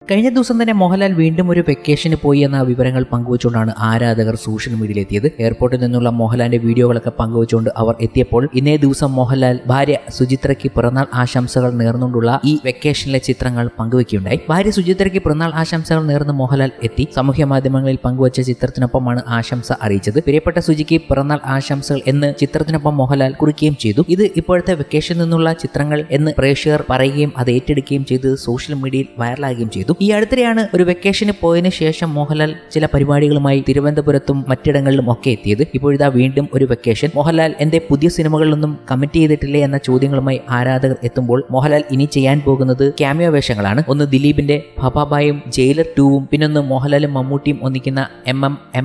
കഴിഞ്ഞ ദിവസം തന്നെ മോഹൻലാൽ വീണ്ടും ഒരു വെക്കേഷന് പോയി എന്ന വിവരങ്ങൾ പങ്കുവച്ചുകൊണ്ടാണ് ആരാധകർ സോഷ്യൽ മീഡിയയിൽ എത്തിയത്. എയർപോർട്ടിൽ നിന്നുള്ള മോഹൻലാലിന്റെ വീഡിയോകളൊക്കെ പങ്കുവച്ചുകൊണ്ട് അവർ എത്തിയപ്പോൾ ഇന്നേ ദിവസം മോഹൻലാൽ ഭാര്യ സുചിത്രയ്ക്ക് പിറന്നാൾ ആശംസകൾ നേർന്നുകൊണ്ടുള്ള ഈ വെക്കേഷനിലെ ചിത്രങ്ങൾ പങ്കുവയ്ക്കുകയുണ്ടായി. ഭാര്യ സുചിത്രയ്ക്ക് പിറന്നാൾ ആശംസകൾ നേർന്ന് മോഹൻലാൽ എത്തി. സാമൂഹ്യ മാധ്യമങ്ങളിൽ പങ്കുവച്ച ചിത്രത്തിനൊപ്പമാണ് ആശംസ അറിയിച്ചത്. പ്രിയപ്പെട്ട സുചിക്ക് പിറന്നാൾ ആശംസകൾ എന്ന് ചിത്രത്തിനൊപ്പം മോഹൻലാൽ കുറിക്കുകയും ചെയ്തു. ഇത് ഇപ്പോഴത്തെ വെക്കേഷനിൽ നിന്നുള്ള ചിത്രങ്ങൾ എന്ന് പ്രേക്ഷകർ പറയുകയും അത് ഏറ്റെടുക്കുകയും ചെയ്ത് സോഷ്യൽ മീഡിയയിൽ വൈറലാകുകയും ചെയ്തു. ഈ അടുത്തിടെയാണ് ഒരു വെക്കേഷന് പോയതിനു ശേഷം മോഹൻലാൽ ചില പരിപാടികളുമായി തിരുവനന്തപുരത്തും മറ്റിടങ്ങളിലും ഒക്കെ എത്തിയത്. ഇപ്പോഴിതാ വീണ്ടും ഒരു വെക്കേഷൻ. മോഹൻലാൽ എന്റെ പുതിയ സിനിമകളിലൊന്നും കമ്മിറ്റ് ചെയ്തിട്ടില്ലേ എന്ന ചോദ്യങ്ങളുമായി ആരാധകർ എത്തുമ്പോൾ മോഹൻലാൽ ഇനി ചെയ്യാൻ പോകുന്നത് ക്യാമിയോ വേഷങ്ങളാണ്. ഒന്ന് ദിലീപിന്റെ ഭപാബായും ജയിലർ 2ഉം പിന്നൊന്ന് മോഹൻലാലും മമ്മൂട്ടിയും ഒന്നിക്കുന്ന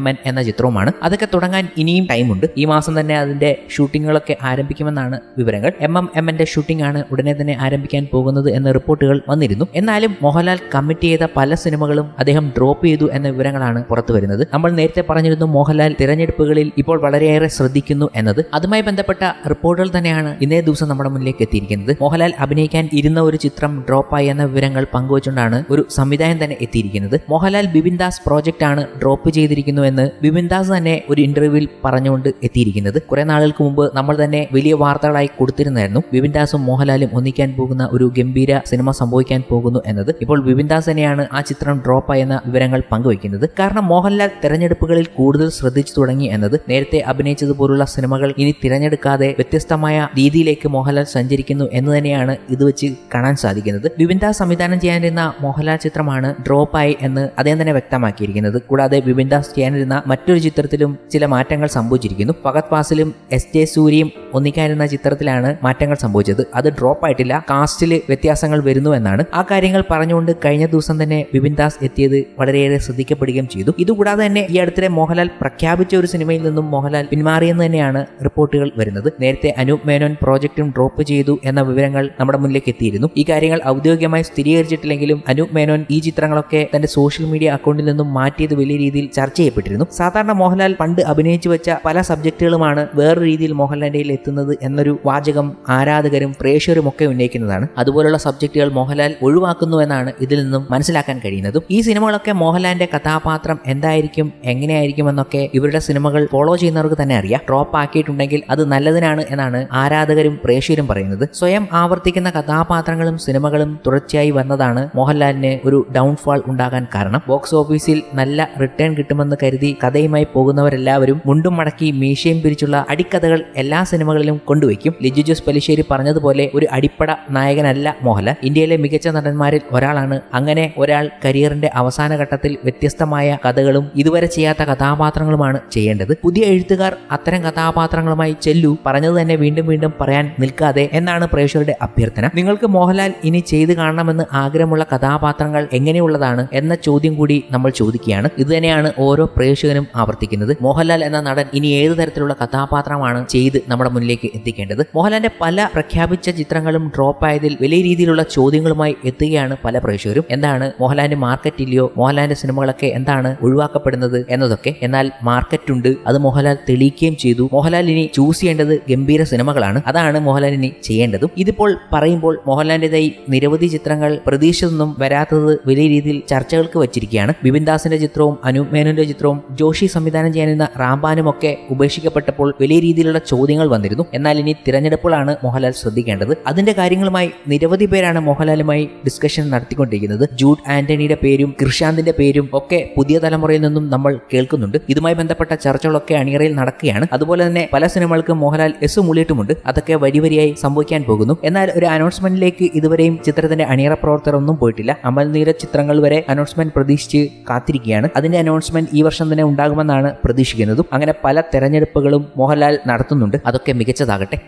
MN എന്ന ചിത്രവുമാണ്. അതൊക്കെ തുടങ്ങാൻ ഇനിയും ടൈമുണ്ട്. ഈ മാസം തന്നെ അതിന്റെ ഷൂട്ടിങ്ങുകളൊക്കെ ആരംഭിക്കുമെന്നാണ് വിവരങ്ങൾ. MMന്റെ ഷൂട്ടിംഗ് ആണ് ഉടനെ തന്നെ ആരംഭിക്കാൻ പോകുന്നത് എന്ന റിപ്പോർട്ടുകൾ വന്നിരുന്നു. എന്നാലും മോഹൻലാൽ കമ്മിറ്റ് ചെയ്ത പല സിനിമകളും അദ്ദേഹം ഡ്രോപ്പ് ചെയ്തു എന്ന വിവരങ്ങളാണ് പുറത്തു വരുന്നത്. നമ്മൾ നേരത്തെ പറഞ്ഞിരുന്നു മോഹൻലാൽ തിരഞ്ഞെടുപ്പുകളിൽ ഇപ്പോൾ വളരെയേറെ ശ്രദ്ധിക്കുന്നു എന്നത്. അതുമായി ബന്ധപ്പെട്ട റിപ്പോർട്ടുകൾ തന്നെയാണ് ഇന്നേ ദിവസം നമ്മുടെ മുന്നിലേക്ക് എത്തിയിരിക്കുന്നത്. മോഹൻലാൽ അഭിനയിക്കാൻ ഇരുന്ന ഒരു ചിത്രം ഡ്രോപ്പായി എന്ന വിവരങ്ങൾ പങ്കുവച്ചുകൊണ്ടാണ് ഒരു സംവിധായകൻ തന്നെ എത്തിയിരിക്കുന്നത്. മോഹൻലാൽ ബിപിൻ ദാസ് പ്രോജക്റ്റ് ആണ് ഡ്രോപ്പ് ചെയ്തിരിക്കുന്നു എന്ന് ബിപിൻ ദാസ് തന്നെ ഒരു ഇന്റർവ്യൂവിൽ പറഞ്ഞുകൊണ്ട് എത്തിയിരിക്കുന്നത്. കുറെ നാളുകൾക്ക് മുമ്പ് നമ്മൾ തന്നെ വലിയ വാർത്തകളായി കൊടുത്തിരുന്നായിരുന്നു ബിപിൻ ദാസും മോഹൻലാലും ഒന്നിക്കാൻ പോകുന്ന ഒരു ഗംഭീര സിനിമ സംഭവിക്കാൻ പോകുന്നു എന്നത്. ഇപ്പോൾ ബിപിൻ ദാസ് തന്നെയാണ് ആ ചിത്രം ഡ്രോപ്പായി എന്ന വിവരങ്ങൾ പങ്കുവയ്ക്കുന്നത്. കാരണം മോഹൻലാൽ തെരഞ്ഞെടുപ്പുകളിൽ കൂടുതൽ ശ്രദ്ധിച്ചു തുടങ്ങി എന്നത്. നേരത്തെ അഭിനയിച്ചതുപോലുള്ള സിനിമകൾ ഇനി തിരഞ്ഞെടുക്കാതെ വ്യത്യസ്തമായ രീതിയിലേക്ക് മോഹൻലാൽ സഞ്ചരിക്കുന്നു എന്ന് തന്നെയാണ് ഇത് വെച്ച് കാണാൻ സാധിക്കുന്നത്. ബിപിൻ ദാസ് സംവിധാനം ചെയ്യാനിരുന്ന മോഹൻലാൽ ചിത്രമാണ് ഡ്രോപ്പായി എന്ന് അദ്ദേഹം തന്നെ വ്യക്തമാക്കിയിരിക്കുന്നത്. കൂടാതെ ബിപിൻ ദാസ് ചെയ്യാനിരുന്ന മറ്റൊരു ചിത്രത്തിലും ചില മാറ്റങ്ങൾ സംഭവിച്ചിരിക്കുന്നു. ഫഹദ് ഫാസിലും SJ സൂര്യയും ഒന്നിക്കാനിരുന്ന ചിത്രത്തിലാണ് മാറ്റങ്ങൾ സംഭവിച്ചത്. അത് ഡ്രോപ്പ് ആയിട്ടില്ല, കാസ്റ്റിൽ വ്യത്യാസങ്ങൾ വരുന്നു എന്നാണ്. ആ കാര്യങ്ങൾ പറഞ്ഞുകൊണ്ട് കഴിഞ്ഞ ദിവസം തന്നെ ബിപിൻ ദാസ് എത്തിയത് വളരെയേറെ ശ്രദ്ധിക്കപ്പെടുകയും ചെയ്തു. ഇതുകൂടാതെ തന്നെ ഈ അടുത്തിടെ മോഹൻലാൽ പ്രഖ്യാപിച്ച ഒരു സിനിമയിൽ നിന്നും മോഹൻലാൽ പിന്മാറിയെന്ന് തന്നെയാണ് റിപ്പോർട്ടുകൾ വരുന്നത്. നേരത്തെ അനൂപ് മേനോൻ പ്രോജക്റ്റും ഡ്രോപ്പ് ചെയ്തു എന്ന വിവരങ്ങൾ നമ്മുടെ മുന്നിലേക്ക് എത്തിയിരുന്നു. ഈ കാര്യങ്ങൾ ഔദ്യോഗികമായി സ്ഥിരീകരിച്ചിട്ടില്ലെങ്കിലും അനൂപ് മേനോൻ ഈ ചിത്രങ്ങളൊക്കെ തന്റെ സോഷ്യൽ മീഡിയ അക്കൗണ്ടിൽ നിന്നും മാറ്റിയത് വലിയ രീതിയിൽ ചർച്ച ചെയ്യപ്പെട്ടിരുന്നു. സാധാരണ മോഹൻലാൽ പണ്ട് അഭിനയിച്ചു വെച്ച പല സബ്ജക്റ്റുകളുമാണ് വേറൊരു രീതിയിൽ മോഹൻലാലിന്റെ എത്തുന്നത് എന്നൊരു വാചകം ആരാധകരും പ്രേക്ഷകരും ഒക്കെ ഉന്നയിക്കുന്നതാണ്. അതുപോലുള്ള സബ്ജക്റ്റുകൾ മോഹൻലാൽ ഒഴിവാക്കുന്നു എന്നാണ് ഇതിൽ നിന്നും മനസ്സിലാക്കാൻ കഴിയുന്നതും. ഈ സിനിമകളൊക്കെ മോഹൻലാലിന്റെ കഥാപാത്രം എന്തായിരിക്കും, എങ്ങനെയായിരിക്കും എന്നൊക്കെ ഇവരുടെ സിനിമകൾ ഫോളോ ചെയ്യുന്നവർക്ക് തന്നെ അറിയാം. ഡ്രോപ്പ് ആക്കിയിട്ടുണ്ടെങ്കിൽ അത് നല്ലതിനാണ് എന്നാണ് ആരാധകരും പ്രേക്ഷകരും പറയുന്നത്. സ്വയം ആവർത്തിക്കുന്ന കഥാപാത്രങ്ങളും സിനിമകളും തുടർച്ചയായി വന്നതാണ് മോഹൻലാലിന് ഒരു ഡൗൺഫാൾ ഉണ്ടാകാൻ കാരണം. ബോക്സ് ഓഫീസിൽ നല്ല റിട്ടേൺ കിട്ടുമെന്ന് കരുതി കഥയുമായി പോകുന്നവരെല്ലാവരും മുണ്ടും മടക്കി മീശയും പിരിച്ചുള്ള അടിക്കഥകൾ എല്ലാ സിനിമകളിലും കൊണ്ടുവയ്ക്കും. ലിജു ജോസ് പല്ലിശ്ശേരി പറഞ്ഞതുപോലെ ഒരു അടിപ്പട നായകനല്ല മോഹൻലാൽ. ഇന്ത്യയിലെ മികച്ച നടന്മാരിൽ ഒരാളാണ്. അങ്ങനെ ഒരാൾ കരിയറിന്റെ അവസാന ഘട്ടത്തിൽ വ്യത്യസ്തമായ കഥകളും ഇതുവരെ ചെയ്യാത്ത കഥാപാത്രങ്ങളുമാണ് ചെയ്യേണ്ടത്. പുതിയ എഴുത്തുകാർ അത്തരം കഥാപാത്രങ്ങളുമായി ചെല്ലു, പറഞ്ഞത് തന്നെ വീണ്ടും വീണ്ടും പറയാൻ നിൽക്കാതെ എന്നാണ് പ്രേക്ഷകരുടെ അഭ്യർത്ഥന. നിങ്ങൾക്ക് മോഹൻലാൽ ഇനി ചെയ്തു കാണണമെന്ന് ആഗ്രഹമുള്ള കഥാപാത്രങ്ങൾ എങ്ങനെയുള്ളതാണ് എന്ന ചോദ്യം കൂടി നമ്മൾ ചോദിക്കുകയാണ്. ഇത് തന്നെയാണ് ഓരോ പ്രേക്ഷകനും ആവർത്തിക്കുന്നത്. മോഹൻലാൽ എന്ന നടൻ ഇനി ഏത് തരത്തിലുള്ള കഥാപാത്രമാണ് ചെയ്ത് നമ്മുടെ മുന്നിലേക്ക് എത്തിക്കേണ്ടത്? മോഹൻലാലിന്റെ പല പ്രഖ്യാപിച്ച ചിത്രങ്ങളും ഡ്രോപ്പ് ആയതിൽ വലിയ രീതിയിലുള്ള ചോദ്യങ്ങളുമായി എത്തുകയാണ് പല പ്രേക്ഷകരും. എന്താണ് മോഹൻലാലിന്റെ മാർക്കറ്റ് ഇല്ലയോ, മോഹൻലാലിന്റെ സിനിമകളൊക്കെ എന്താണ് ഒഴിവാക്കപ്പെടുന്നത് എന്നതൊക്കെ. എന്നാൽ മാർക്കറ്റ് ഉണ്ട്, അത് മോഹൻലാൽ തെളിയിക്കുകയും ചെയ്തു. മോഹൻലാൽ ഇനി ചൂസ് ചെയ്യേണ്ടത് ഗംഭീര സിനിമകളാണ്. അതാണ് മോഹൻലാൽ ഇനി ചെയ്യേണ്ടതും. ഇതിപ്പോൾ പറയുമ്പോൾ മോഹൻലാലിന്റേതായി നിരവധി ചിത്രങ്ങൾ പ്രതീക്ഷിച്ചതൊന്നും വരാത്തത് വലിയ രീതിയിൽ ചർച്ചകൾക്ക് വച്ചിരിക്കുകയാണ്. ബിപിൻ ദാസിന്റെ ചിത്രവും അനൂപ് മേനോന്റെ ചിത്രവും ജോഷി സംവിധാനം ചെയ്യാനിരുന്ന റാംബാനും ഒക്കെ ഉപേക്ഷിക്കപ്പെട്ടപ്പോൾ വലിയ രീതിയിലുള്ള ചോദ്യങ്ങൾ വന്നിരുന്നു. എന്നാൽ ഇനി തിരഞ്ഞെടുപ്പുകളാണ് മോഹൻലാൽ ശ്രദ്ധിക്കേണ്ടത്. അതിന്റെ കാര്യങ്ങളുമായി നിരവധി പേരാണ് മോഹൻലാലുമായി ഡിസ്കഷൻ നടത്തിക്കൊണ്ടിരിക്കുന്നത്. ജൂഡ് ആന്റണിയുടെ പേരും കൃഷാന്തിന്റെ പേരും ഒക്കെ പുതിയ തലമുറയിൽ നിന്നും നമ്മൾ കേൾക്കുന്നുണ്ട്. ഇതുമായി ബന്ധപ്പെട്ട ചർച്ചകളൊക്കെ അണിയറയിൽ നടക്കുകയാണ്. അതുപോലെ തന്നെ പല സിനിമകൾക്ക് മോഹൻലാൽ മൂളിയിട്ടുമുണ്ട്. അതൊക്കെ വരിവരിയായി സംഭവിക്കാൻ പോകുന്നു. എന്നാൽ ഒരു അനൗൺസ്മെന്റിലേക്ക് ഇതുവരെയും ചിത്രത്തിന്റെ അണിയറ പ്രവർത്തകർ ഒന്നും പോയിട്ടില്ല. അമൽ നീരജ് ചിത്രങ്ങൾ വരെ അനൗൺസ്മെന്റ് പ്രതീക്ഷിച്ച് കാത്തിരിക്കുകയാണ്. അതിന്റെ അനൗൺസ്മെന്റ് ഈ വർഷം തന്നെ ഉണ്ടാകുമെന്നാണ് പ്രതീക്ഷിക്കുന്നതും. അങ്ങനെ പല തെരഞ്ഞെടുപ്പുകളും മോഹൻലാൽ നടത്തുന്നുണ്ട്. അതൊക്കെ മികച്ചതാകട്ടെ.